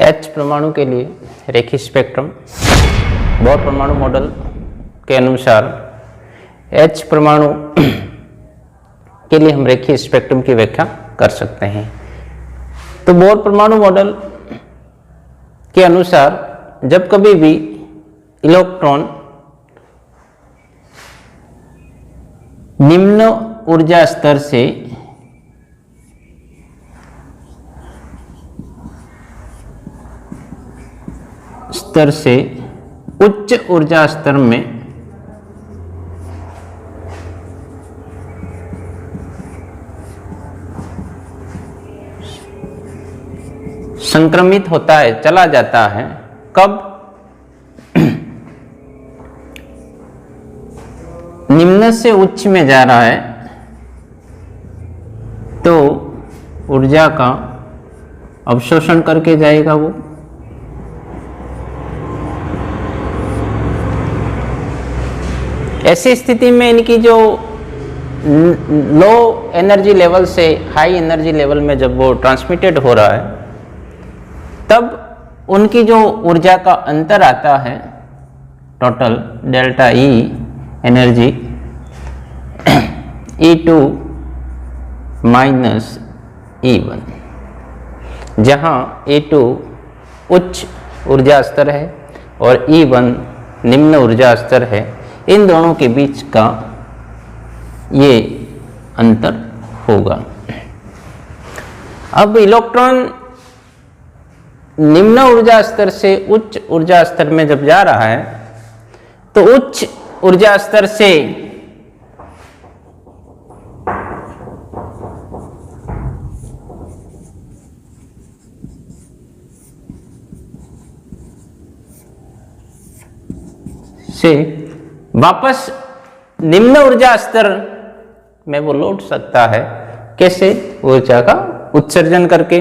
H परमाणु के लिए रेखीय स्पेक्ट्रम बोर परमाणु मॉडल के अनुसार H परमाणु के लिए हम रेखीय स्पेक्ट्रम की व्याख्या कर सकते हैं। तो बोर परमाणु मॉडल के अनुसार जब कभी भी इलेक्ट्रॉन निम्न ऊर्जा स्तर से उच्च ऊर्जा स्तर में संक्रमित होता है, चला जाता है, कब? निम्न से उच्च में जा रहा है तो ऊर्जा का अवशोषण करके जाएगा वो। ऐसी स्थिति में इनकी जो लो एनर्जी लेवल से हाई एनर्जी लेवल में जब वो ट्रांसमिटेड हो रहा है तब उनकी जो ऊर्जा का अंतर आता है total delta E energy E2 minus E1, जहाँ E2 उच्च ऊर्जा स्तर है और E1 निम्न ऊर्जा स्तर है, इन दोनों के बीच का ये अंतर होगा। अब इलेक्ट्रॉन निम्न ऊर्जा स्तर से उच्च ऊर्जा स्तर में जब जा रहा है तो उच्च ऊर्जा स्तर से वापस निम्न ऊर्जा स्तर में वो लौट सकता है। कैसे? ऊर्जा का उत्सर्जन करके।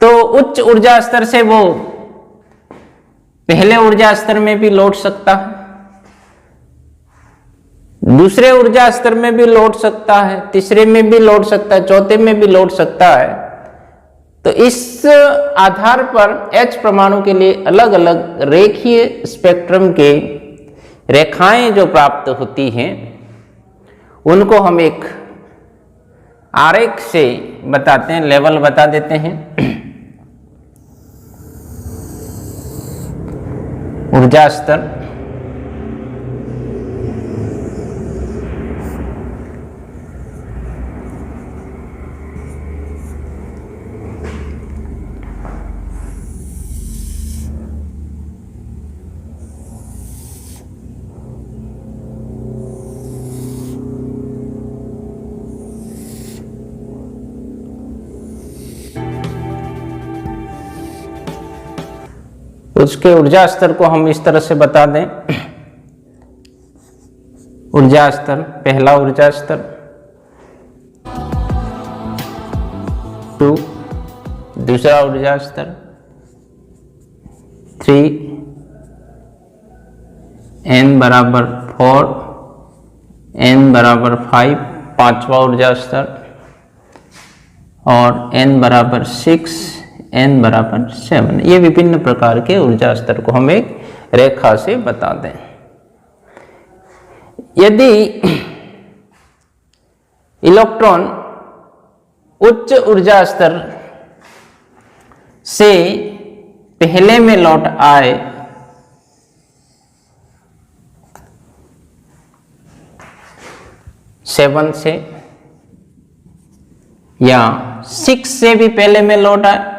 तो उच्च ऊर्जा स्तर से वो पहले ऊर्जा स्तर में भी लौट सकता है, दूसरे ऊर्जा स्तर में भी लौट सकता है, तीसरे में भी लौट सकता है, चौथे में भी लौट सकता है। तो इस आधार पर H परमाणु के लिए अलग अलग रेखीय स्पेक्ट्रम के रेखाएं जो प्राप्त होती हैं उनको हम एक आरेख से बताते हैं, लेवल बता देते हैं। ऊर्जा स्तर, उसके ऊर्जा स्तर को हम इस तरह से बता दें। ऊर्जा स्तर, पहला ऊर्जा स्तर 2, दूसरा ऊर्जा स्तर 3, n बराबर 4, n बराबर 5, पांचवा ऊर्जा स्तर, और n बराबर 6, n बराबर 7। ये विभिन्न प्रकार के ऊर्जा स्तर को हम एक रेखा से बता दें। यदि इलेक्ट्रॉन उच्च ऊर्जा स्तर से पहले में लौट आए सेवन से या 6 से भी पहले में लौट आए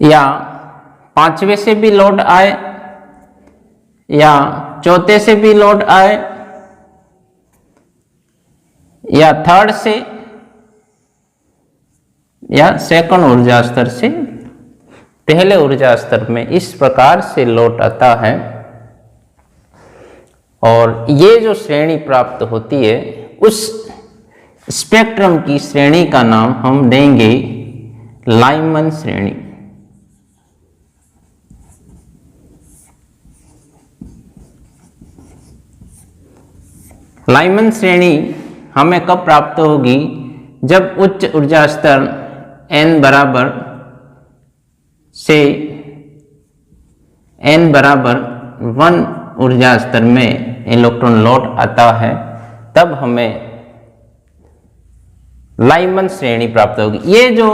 या 5वें से भी लौट आए या चौथे से भी लौट आए या थर्ड से या सेकंड ऊर्जा स्तर से पहले ऊर्जा स्तर में, इस प्रकार से लौट आता है। और ये जो श्रेणी प्राप्त होती है उस स्पेक्ट्रम की श्रेणी का नाम हम देंगे लाइमन श्रेणी। लाइमन श्रेणी हमें कब प्राप्त होगी? जब उच्च ऊर्जा स्तर n बराबर से n बराबर 1 ऊर्जा स्तर में इलेक्ट्रॉन लौट आता है, तब हमें लाइमन श्रेणी प्राप्त होगी। ये जो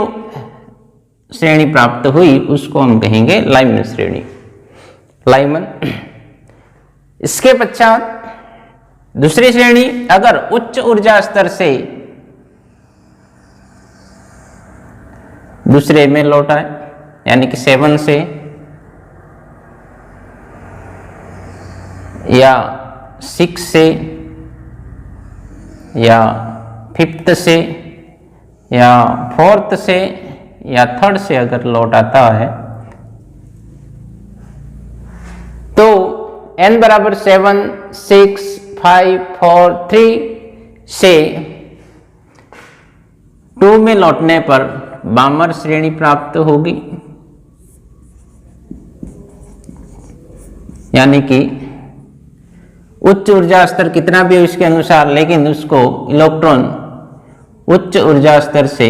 श्रेणी प्राप्त हुई उसको हम कहेंगे लाइमन श्रेणी, लाइमन। इसके पश्चात दूसरी श्रेणी, अगर उच्च ऊर्जा स्तर से दूसरे में लौट आए, यानी कि 7 से या 6 से या 5th से या 4th से या 3rd से अगर लौट आता है, तो n बराबर 7, 6, 5, 4, 3 से 2 में लौटने पर बामर श्रेणी प्राप्त होगी, यानी कि उच्च ऊर्जा स्तर कितना भी हो इसके अनुसार, लेकिन उसको इलेक्ट्रॉन उच्च ऊर्जा स्तर से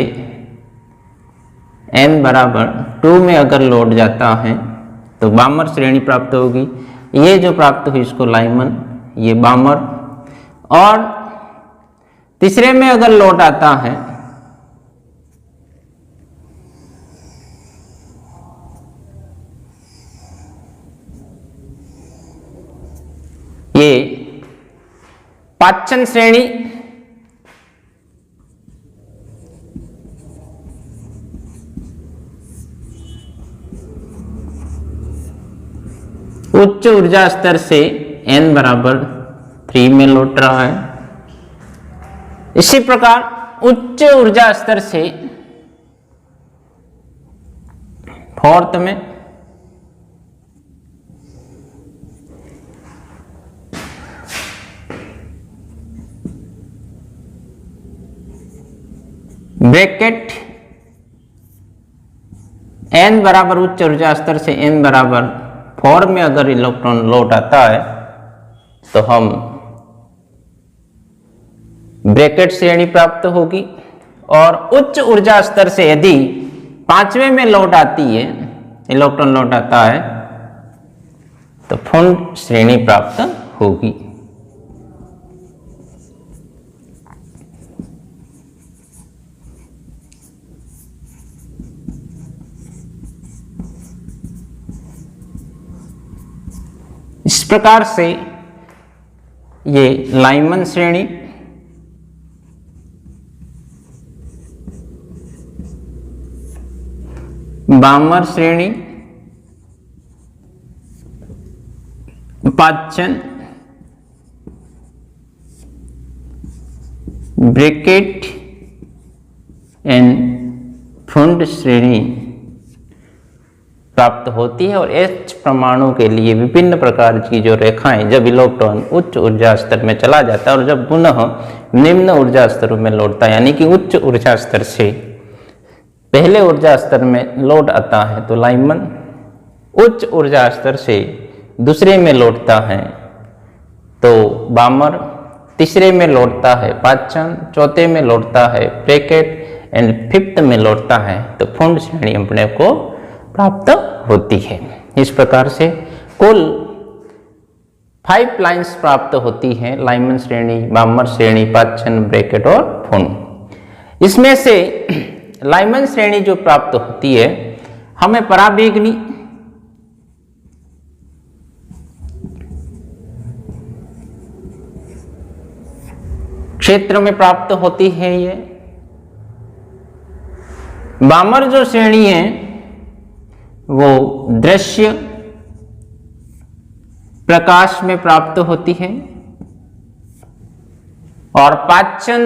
n बराबर 2 में अगर लौट जाता है तो बामर श्रेणी प्राप्त होगी। ये जो प्राप्त हुई इसको लाइमन, ये बामर। और तीसरे में अगर लौट आता है ये पाचन श्रेणी, उच्च ऊर्जा स्तर से n बराबर 3 में लौट रहा है। इसी प्रकार उच्च ऊर्जा स्तर से 4th में, ब्रैकेट n बराबर उच्च ऊर्जा स्तर से n बराबर 4 में अगर इलेक्ट्रॉन लौट आता है तो हम ब्रैकेट श्रेणी प्राप्त होगी। और उच्च ऊर्जा स्तर से यदि 5वें में लौट आती है, इलेक्ट्रॉन लौट आता है, तो फुंड श्रेणी प्राप्त होगी। इस प्रकार से ये लाइमन श्रेणी, बामर श्रेणी, पाचन, ब्रैकेट एंड फुंड श्रेणी प्राप्त होती है। और H परमाणु के लिए विभिन्न प्रकार की जो रेखाएं, जब इलेक्ट्रॉन उच्च ऊर्जा स्तर में चला जाता है और जब पुनः निम्न ऊर्जा स्तरों में लौटता है, यानी कि उच्च ऊर्जा स्तर से पहले ऊर्जा स्तर में लौट आता है तो लाइमन, उच्च ऊर्जा स्तर से दूसरे में लौटता है तो बामर, तीसरे में लौटता है पाचन, चौथे में लौटता है ब्रैकेट एंड 5th में लौटता है तो फुंड श्रेणी अपने को प्राप्त होती है। इस प्रकार से कुल 5 लाइंस प्राप्त होती हैं, लाइमन श्रेणी, बामर श्रेणी, पाचन, ब्रैकेट और फुंड। इसमें से लाइमन श्रेणी जो प्राप्त होती है हमें पराबैंगनी क्षेत्र में प्राप्त होती है। ये बामर जो श्रेणी है वो दृश्य प्रकाश में प्राप्त होती है और पाचन,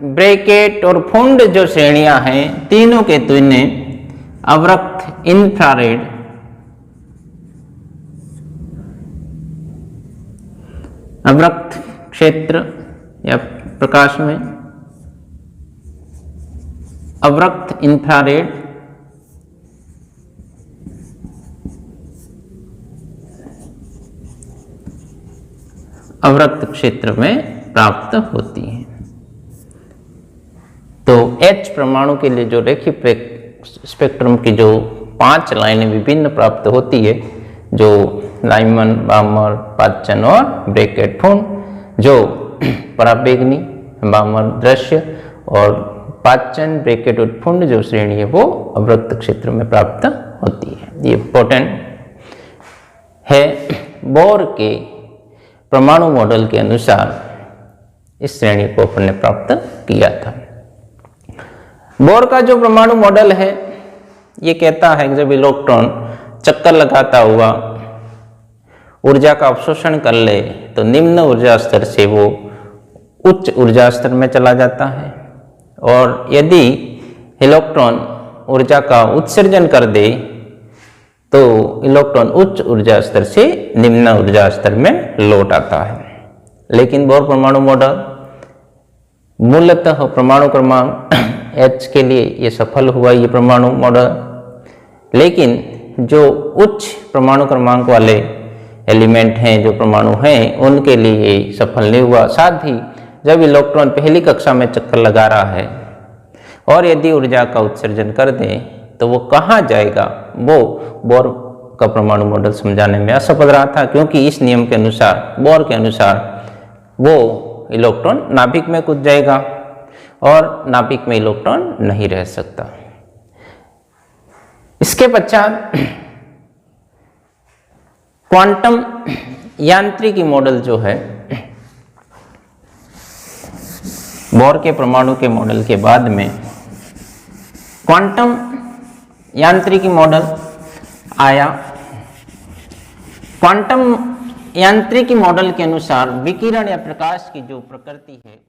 ब्रैकेट और फुंड जो श्रेणियां हैं तीनों के तीनों अवरक्त इंफ्रारेड अवरक्त क्षेत्र या प्रकाश में अवरक्त इंफ्रारेड अवरक्त क्षेत्र में प्राप्त होती है। तो H परमाणु के लिए जो रेखीय स्पेक्ट्रम की जो 5 लाइनें विभिन्न प्राप्त होती है, जो लाइमन, बामर, पाचन और ब्रैकेट फून, जो पराबैंगनी, बामर दृश्य और पाचन ब्रैकेट उत्फुंड जो श्रेणी है वो अवरक्त क्षेत्र में प्राप्त होती है। ये इंपॉर्टेंट है। बोर के परमाणु मॉडल के अनुसार इस श्रेणी को अपन ने प्राप्त किया था। बोर का जो परमाणु मॉडल है ये कहता है कि जब इलेक्ट्रॉन चक्कर लगाता हुआ ऊर्जा का अवशोषण कर ले तो निम्न ऊर्जा स्तर से वो उच्च ऊर्जा स्तर में चला जाता है, और यदि इलेक्ट्रॉन ऊर्जा का उत्सर्जन कर दे तो इलेक्ट्रॉन उच्च ऊर्जा स्तर से निम्न ऊर्जा स्तर में लौट आता है। लेकिन बोर परमाणु मॉडल मूलतः परमाणु क्रमांक H के लिए ये सफल हुआ, ये परमाणु मॉडल, लेकिन जो उच्च परमाणु क्रमांक वाले एलिमेंट हैं, जो परमाणु हैं, उनके लिए ये सफल नहीं हुआ। साथ ही जब इलेक्ट्रॉन पहली कक्षा में चक्कर लगा रहा है और यदि ऊर्जा का उत्सर्जन कर दे तो वो कहाँ जाएगा, वो बोर का परमाणु मॉडल समझाने में असफल रहा था, क्योंकि इस नियम के अनुसार, बोर के अनुसार, वो इलेक्ट्रॉन नाभिक में कूद जाएगा और नाभिक में इलेक्ट्रॉन नहीं रह सकता। इसके पश्चात क्वांटम यांत्रिकी मॉडल जो है, बोर के परमाणु के मॉडल के बाद में क्वांटम यांत्रिकी मॉडल आया। क्वांटम यांत्रिकी मॉडल के अनुसार विकिरण या प्रकाश की जो प्रकृति है